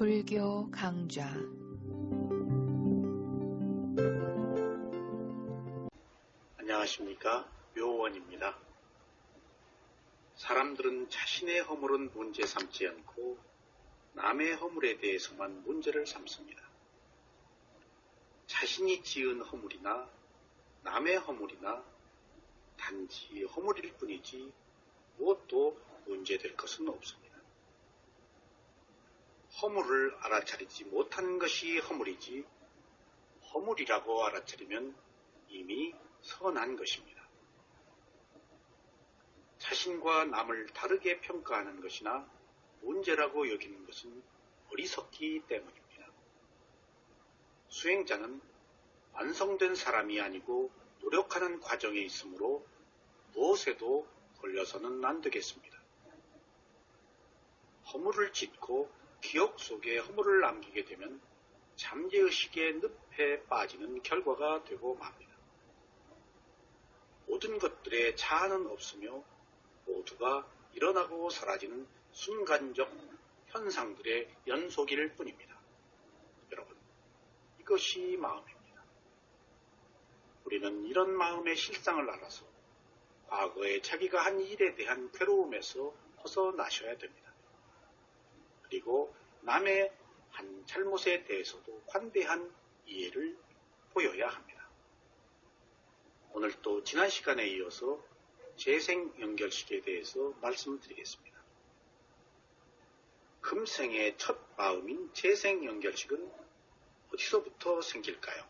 불교 강좌 안녕하십니까, 묘원입니다. 사람들은 자신의 허물은 문제 삼지 않고 남의 허물에 대해서만 문제를 삼습니다. 자신이 지은 허물이나 남의 허물이나 단지 허물일 뿐이지 무엇도 문제될 것은 없습니다. 허물을 알아차리지 못하는 것이 허물이지 허물이라고 알아차리면 이미 선한 것입니다. 자신과 남을 다르게 평가하는 것이나 문제라고 여기는 것은 어리석기 때문입니다. 수행자는 완성된 사람이 아니고 노력하는 과정에 있으므로 무엇에도 걸려서는 안 되겠습니다. 허물을 짓고 기억 속에 허물을 남기게 되면 잠재의식의 늪에 빠지는 결과가 되고 맙니다. 모든 것들에 자아는 없으며 모두가 일어나고 사라지는 순간적 현상들의 연속일 뿐입니다. 여러분, 이것이 마음입니다. 우리는 이런 마음의 실상을 알아서 과거에 자기가 한 일에 대한 괴로움에서 벗어나셔야 됩니다. 그리고 남의 한 잘못에 대해서도 관대한 이해를 보여야 합니다. 오늘 또 지난 시간에 이어서 재생연결식에 대해서 말씀드리겠습니다. 금생의 첫 마음인 재생연결식은 어디서부터 생길까요?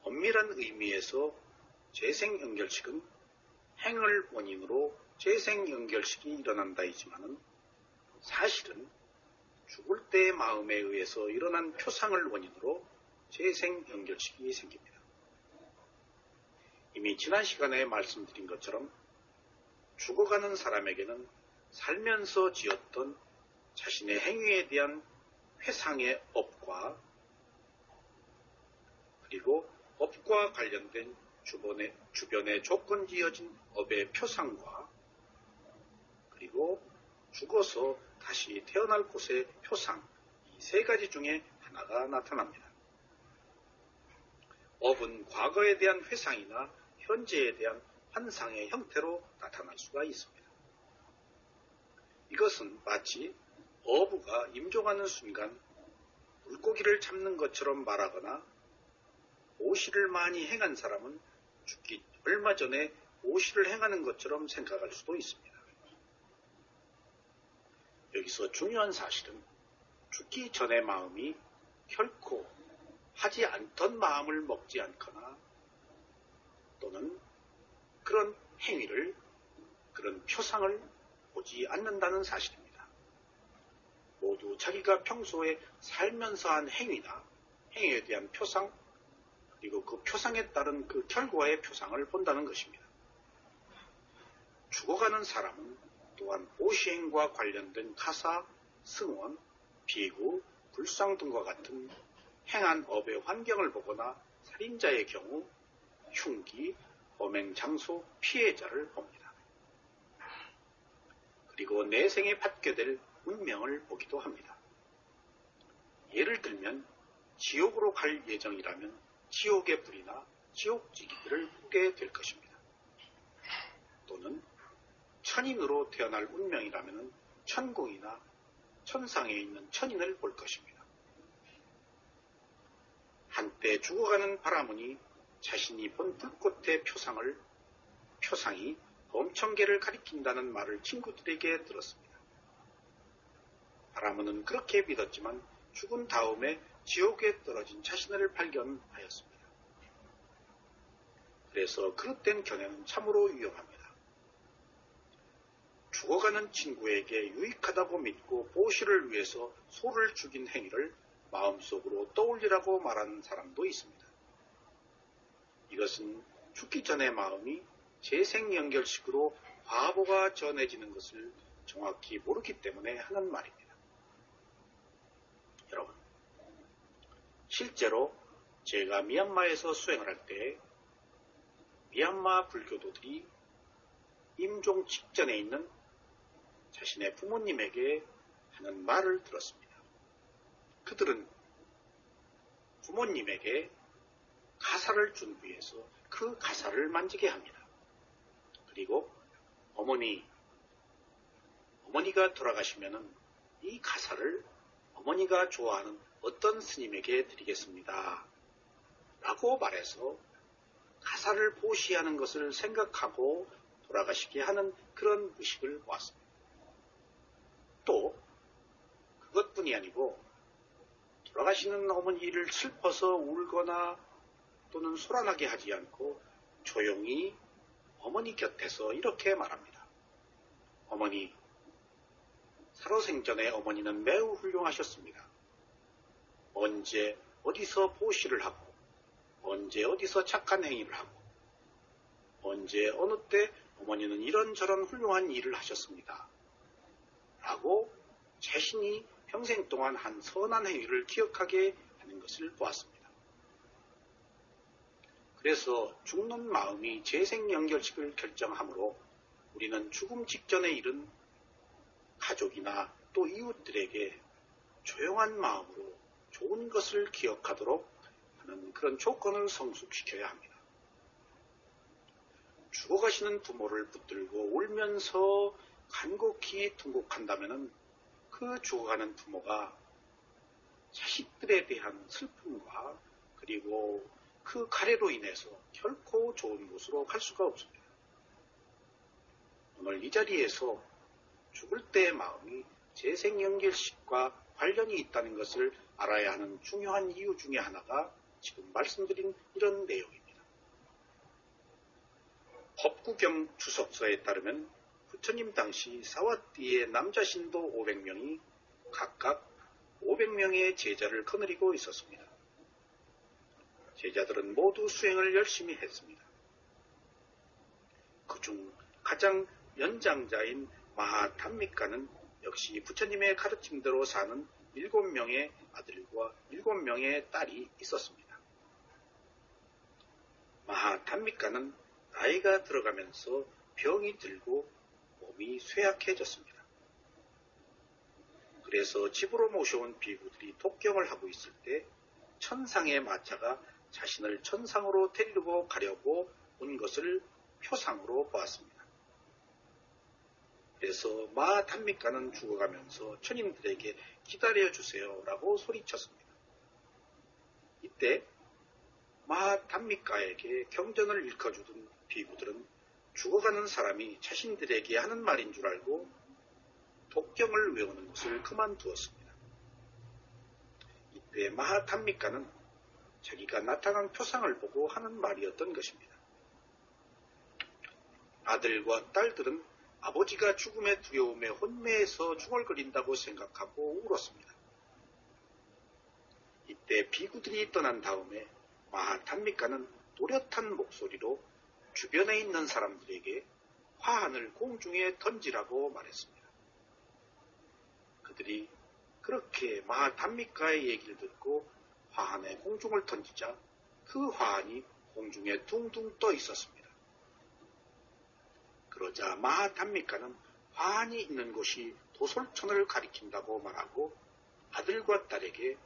엄밀한 의미에서 재생연결식은 행을 원인으로 재생연결식이 일어난다이지만은 사실은 죽을 때의 마음에 의해서 일어난 표상을 원인으로 재생연결식이 생깁니다. 이미 지난 시간에 말씀드린 것처럼 죽어가는 사람에게는 살면서 지었던 자신의 행위에 대한 회상의 업과 그리고 업과 관련된 주변에 조건 지어진 업의 표상과 그리고 죽어서 다시 태어날 곳의 표상, 이 세 가지 중에 하나가 나타납니다. 업은 과거에 대한 회상이나 현재에 대한 환상의 형태로 나타날 수가 있습니다. 이것은 마치 어부가 임종하는 순간 물고기를 잡는 것처럼 말하거나 오시를 많이 행한 사람은 죽기 얼마 전에 오시를 행하는 것처럼 생각할 수도 있습니다. 여기서 중요한 사실은 죽기 전의 마음이 결코 하지 않던 마음을 먹지 않거나 또는 그런 행위를, 그런 표상을 보지 않는다는 사실입니다. 모두 자기가 평소에 살면서 한 행위나 행위에 대한 표상, 그리고 그 표상에 따른 그 결과의 표상을 본다는 것입니다. 죽어가는 사람은 또한 오시행과 관련된 가사, 승원, 비구, 불상 등과 같은 행한 업의 환경을 보거나 살인자의 경우 흉기, 범행 장소, 피해자를 봅니다. 그리고 내생에 받게 될 운명을 보기도 합니다. 예를 들면 지옥으로 갈 예정이라면 지옥의 불이나 지옥지기들을 보게 될 것입니다. 또는 천인으로 태어날 운명이라면 천궁이나 천상에 있는 천인을 볼 것입니다. 한때 죽어가는 바라문이 자신이 본 불꽃의 표상이 범청계를 가리킨다는 말을 친구들에게 들었습니다. 바라문은 그렇게 믿었지만 죽은 다음에 지옥에 떨어진 자신을 발견하였습니다. 그래서 그릇된 견해는 참으로 위험합니다. 죽어가는 친구에게 유익하다고 믿고 보시를 위해서 소를 죽인 행위를 마음속으로 떠올리라고 말하는 사람도 있습니다. 이것은 죽기 전의 마음이 재생연결식으로 과보가 전해지는 것을 정확히 모르기 때문에 하는 말입니다. 여러분, 실제로 제가 미얀마에서 수행을 할 때 미얀마 불교도들이 임종 직전에 있는 자신의 부모님에게 하는 말을 들었습니다. 그들은 부모님에게 가사를 준 후에서 그 가사를 만지게 합니다. 그리고 어머니가 돌아가시면은 이 가사를 어머니가 좋아하는 어떤 스님에게 드리겠습니다. 라고 말해서 가사를 보시하는 것을 생각하고 돌아가시게 하는 그런 의식을 보았습니다. 또 그것뿐이 아니고 돌아가시는 어머니를 슬퍼서 울거나 또는 소란하게 하지 않고 조용히 어머니 곁에서 이렇게 말합니다. 어머니, 살아생전에 어머니는 매우 훌륭하셨습니다. 언제 어디서 보시를 하고 언제 어디서 착한 행위를 하고 언제 어느 때 어머니는 이런저런 훌륭한 일을 하셨습니다. 라고 자신이 평생 동안 한 선한 행위를 기억하게 하는 것을 보았습니다. 그래서 죽는 마음이 재생연결식을 결정하므로 우리는 죽음 직전에 이른 가족이나 또 이웃들에게 조용한 마음으로 좋은 것을 기억하도록 하는 그런 조건을 성숙시켜야 합니다. 죽어가시는 부모를 붙들고 울면서 간곡히 통곡한다면 그 죽어가는 부모가 자식들에 대한 슬픔과 그리고 그 가래로 인해서 결코 좋은 곳으로 갈 수가 없습니다. 오늘 이 자리에서 죽을 때의 마음이 재생연결식과 관련이 있다는 것을 알아야 하는 중요한 이유 중에 하나가 지금 말씀드린 이런 내용입니다. 법구경 주석서에 따르면 부처님 당시 사와띠의 남자 신도 500명이 각각 500명의 제자를 거느리고 있었습니다. 제자들은 모두 수행을 열심히 했습니다. 그중 가장 연장자인 마하담미가는 역시 부처님의 가르침대로 사는 7명의 아들과 7명의 딸이 있었습니다. 마하담미가는 나이가 들어가면서 병이 들고 몸이 쇠약해졌습니다. 그래서 집으로 모셔온 비구들이 독경을 하고 있을 때 천상의 마차가 자신을 천상으로 데리고 가려고 온 것을 표상으로 보았습니다. 그래서 마하담미가는 죽어가면서 천인들에게 기다려주세요 라고 소리쳤습니다. 이때 마하담미가에게 경전을 읽어주던 비구들은 죽어가는 사람이 자신들에게 하는 말인 줄 알고 독경을 외우는 것을 그만두었습니다. 이때 마하담미가는 자기가 나타난 표상을 보고 하는 말이었던 것입니다. 아들과 딸들은 아버지가 죽음의 두려움에 혼매해서 중얼거린다고 생각하고 울었습니다. 이때 비구들이 떠난 다음에 마하담미가는 또렷한 목소리로 주변에 있는 사람들에게 화환을 공중에 던지라고 말했습니다. 그들이 그렇게 마하담미가의 얘기를 듣고 화환에 공중을 던지자 그 화환이 공중에 둥둥 떠 있었습니다. 그러자 마하담미가는 화환이 있는 곳이 도솔천을 가리킨다고 말하고 아들과 딸에게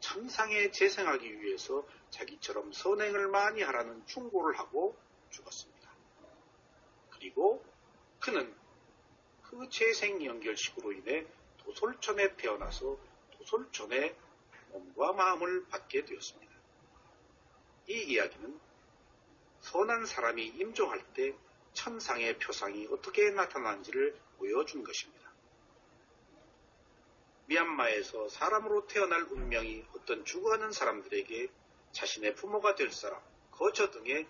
천상에 재생하기 위해서 자기처럼 선행을 많이 하라는 충고를 하고 죽었습니다. 그리고 그는 그 재생연결식으로 인해 도솔천에 태어나서 도솔천의 몸과 마음을 받게 되었습니다. 이 이야기는 선한 사람이 임종할 때 천상의 표상이 어떻게 나타나는지를 보여준 것입니다. 미얀마에서 사람으로 태어날 운명이 어떤 죽어가는 사람들에게 자신의 부모가 될 사람, 거저 등의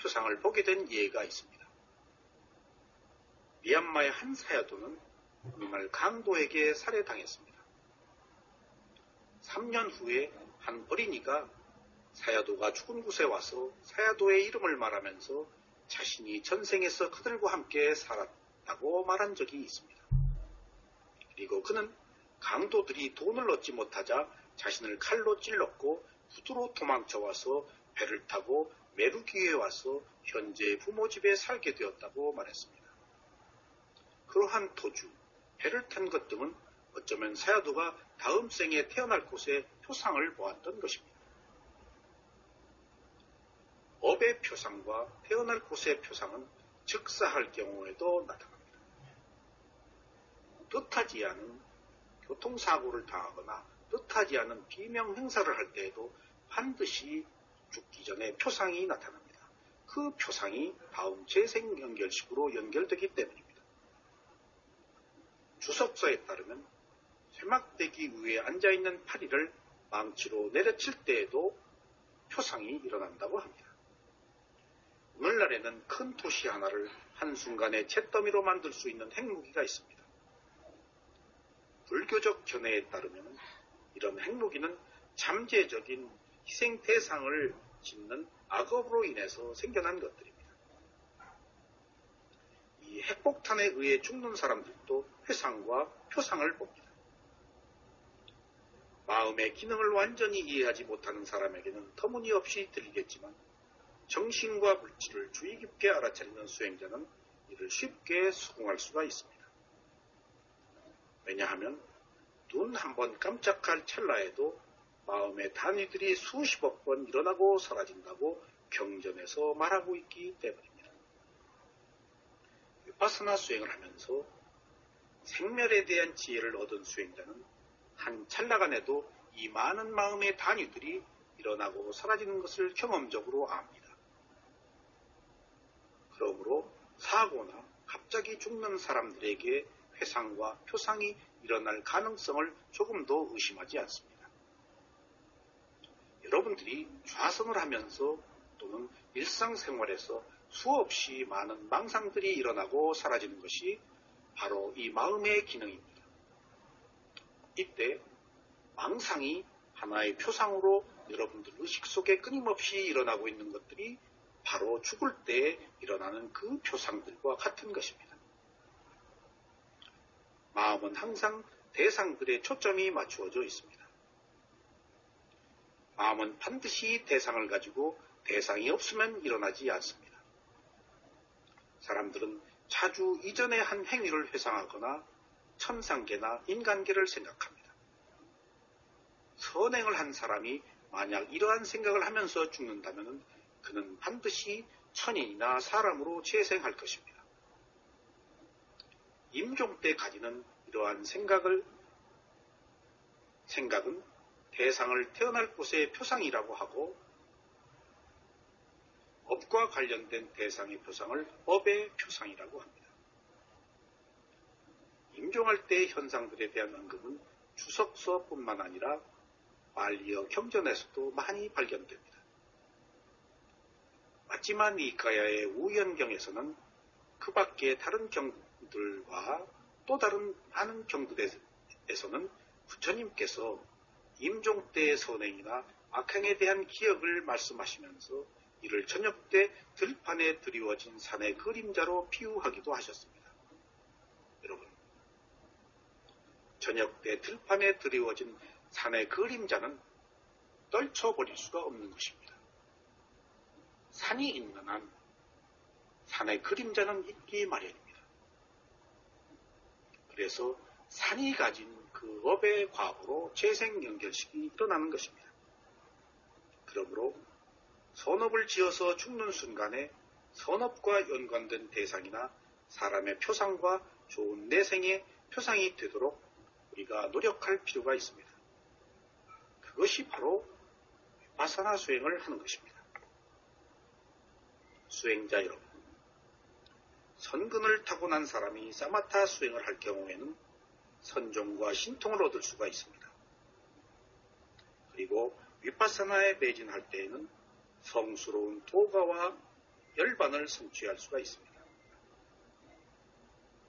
표상을 보게 된 예가 있습니다. 미얀마의 한 사야도는 어느날 강도에게 살해당했습니다. 3년 후에 한 어린이가 사야도가 죽은 곳에 와서 사야도의 이름을 말하면서 자신이 전생에서 그들과 함께 살았다고 말한 적이 있습니다. 그리고 그는 강도들이 돈을 얻지 못하자 자신을 칼로 찔렀고 후두로 도망쳐와서 배를 타고 메루기에 와서 현재 부모 집에 살게 되었다고 말했습니다. 그러한 도주, 배를 탄 것 등은 어쩌면 사야두가 다음 생에 태어날 곳의 표상을 보았던 것입니다. 업의 표상과 태어날 곳의 표상은 즉사할 경우에도 나타납니다. 뜻하지 않은 교통사고를 당하거나 뜻하지 않은 비명 행사를 할 때에도 반드시 죽기 전에 표상이 나타납니다. 그 표상이 다음 재생연결식으로 연결되기 때문입니다. 주석서에 따르면 쇠막대기 위에 앉아있는 파리를 망치로 내려칠 때에도 표상이 일어난다고 합니다. 오늘날에는 큰 도시 하나를 한순간에 잿더미로 만들 수 있는 핵무기가 있습니다. 불교적 견해에 따르면 이런 핵무기는 잠재적인 희생 대상을 짓는 악업으로 인해서 생겨난 것들입니다. 이 핵폭탄에 의해 죽는 사람들도 회상과 표상을 봅니다. 마음의 기능을 완전히 이해하지 못하는 사람에게는 터무니없이 들리겠지만 정신과 물질을 주의 깊게 알아차리는 수행자는 이를 쉽게 수긍할 수가 있습니다. 왜냐하면 눈 한 번 깜짝할 찰나에도 마음의 단위들이 수십억 번 일어나고 사라진다고 경전에서 말하고 있기 때문입니다. 위파스나 수행을 하면서 생멸에 대한 지혜를 얻은 수행자는 한 찰나간에도 이 많은 마음의 단위들이 일어나고 사라지는 것을 경험적으로 압니다. 그러므로 사고나 갑자기 죽는 사람들에게 회상과 표상이 일어날 가능성을 조금 더 의심하지 않습니다. 여러분들이 좌선을 하면서 또는 일상생활에서 수없이 많은 망상들이 일어나고 사라지는 것이 바로 이 마음의 기능입니다. 이때 망상이 하나의 표상으로 여러분들 의식 속에 끊임없이 일어나고 있는 것들이 바로 죽을 때 일어나는 그 표상들과 같은 것입니다. 마음은 항상 대상들의 초점이 맞추어져 있습니다. 마음은 반드시 대상을 가지고 대상이 없으면 일어나지 않습니다. 사람들은 자주 이전에 한 행위를 회상하거나 천상계나 인간계를 생각합니다. 선행을 한 사람이 만약 이러한 생각을 하면서 죽는다면 그는 반드시 천인이나 사람으로 재생할 것입니다. 임종 때 가지는 이러한 생각은 대상을 태어날 곳의 표상이라고 하고 업과 관련된 대상의 표상을 업의 표상이라고 합니다. 임종할 때의 현상들에 대한 언급은 주석서뿐만 아니라 발리어 경전에서도 많이 발견됩니다. 마지마 니까야의 우연경에서는 그 밖의 다른 경들과 또 다른 많은 경들에서는 부처님께서 임종 때의 선행이나 악행에 대한 기억을 말씀하시면서 이를 저녁 때 들판에 드리워진 산의 그림자로 비유하기도 하셨습니다. 여러분, 저녁 때 들판에 드리워진 산의 그림자는 떨쳐버릴 수가 없는 것입니다. 산이 있는 한 산의 그림자는 있기 마련입니다. 그래서 산이 가진 그 업의 과보로 재생연결식이 일어나는 것입니다. 그러므로 선업을 지어서 죽는 순간에 선업과 연관된 대상이나 사람의 표상과 좋은 내생의 표상이 되도록 우리가 노력할 필요가 있습니다. 그것이 바로 위파사나 수행을 하는 것입니다. 수행자 여러분, 선근을 타고난 사람이 사마타 수행을 할 경우에는 선종과 신통을 얻을 수가 있습니다. 그리고 위파사나에 매진할 때에는 성스러운 도가와 열반을 성취할 수가 있습니다.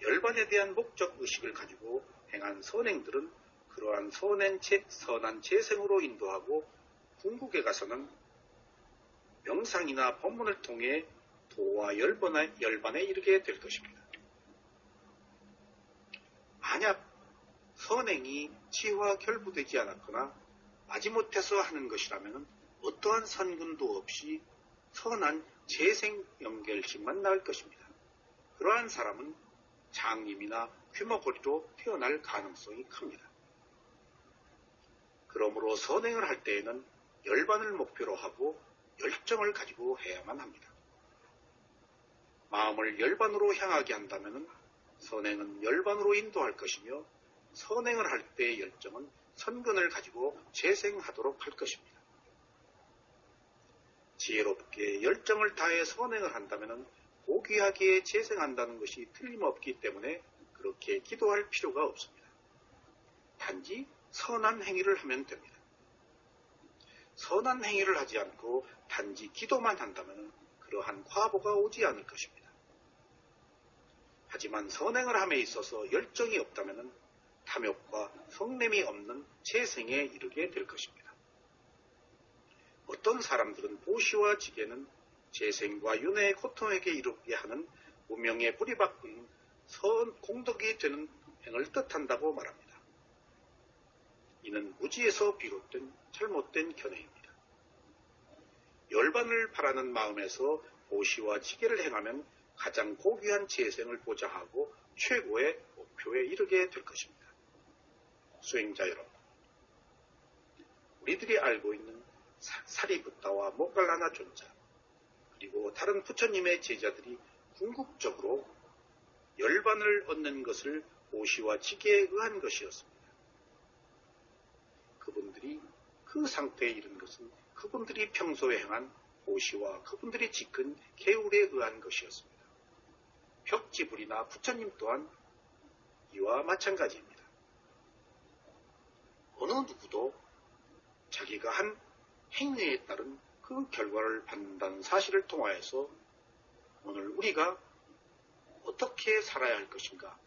열반에 대한 목적 의식을 가지고 행한 선행들은 그러한 선한 재생으로 인도하고 궁극에 가서는 명상이나 법문을 통해 도와 열반에 이르게 될 것입니다. 만약 선행이 치와 결부되지 않았거나 마지못해서 하는 것이라면 어떠한 선근도 없이 선한 재생 연결식만 나을 것입니다. 그러한 사람은 장님이나 귀머거리로 태어날 가능성이 큽니다. 그러므로 선행을 할 때에는 열반을 목표로 하고 열정을 가지고 해야만 합니다. 마음을 열반으로 향하게 한다면 선행은 열반으로 인도할 것이며 선행을 할 때의 열정은 선근을 가지고 재생하도록 할 것입니다. 지혜롭게 열정을 다해 선행을 한다면 고귀하게 재생한다는 것이 틀림없기 때문에 그렇게 기도할 필요가 없습니다. 단지 선한 행위를 하면 됩니다. 선한 행위를 하지 않고 단지 기도만 한다면 그러한 과보가 오지 않을 것입니다. 하지만 선행을 함에 있어서 열정이 없다면 탐욕과 성냄이 없는 재생에 이르게 될 것입니다. 어떤 사람들은 보시와 지게는 재생과 윤회의 고통에게 이르게 하는 무명의 뿌리 박은 공덕이 되는 행을 뜻한다고 말합니다. 이는 무지에서 비롯된 잘못된 견해입니다. 열반을 바라는 마음에서 보시와 지게를 행하면 가장 고귀한 재생을 보장하고 최고의 목표에 이르게 될 것입니다. 수행자 여러분, 우리들이 알고 있는 사리부타와 모갈라나 존자 그리고 다른 부처님의 제자들이 궁극적으로 열반을 얻는 것을 보시와 지게에 의한 것이었습니다. 그분들이 그 상태에 이른 것은 그분들이 평소에 행한 보시와 그분들이 지킨 계율에 의한 것이었습니다. 벽지불이나 부처님 또한 이와 마찬가지입니다. 어느 누구도 자기가 한 행위에 따른 그 결과를 받는다는 사실을 통하여서 오늘 우리가 어떻게 살아야 할 것인가,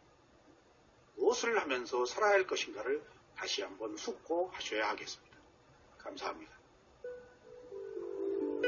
무엇을 하면서 살아야 할 것인가를 다시 한번 숙고하셔야 하겠습니다. 감사합니다.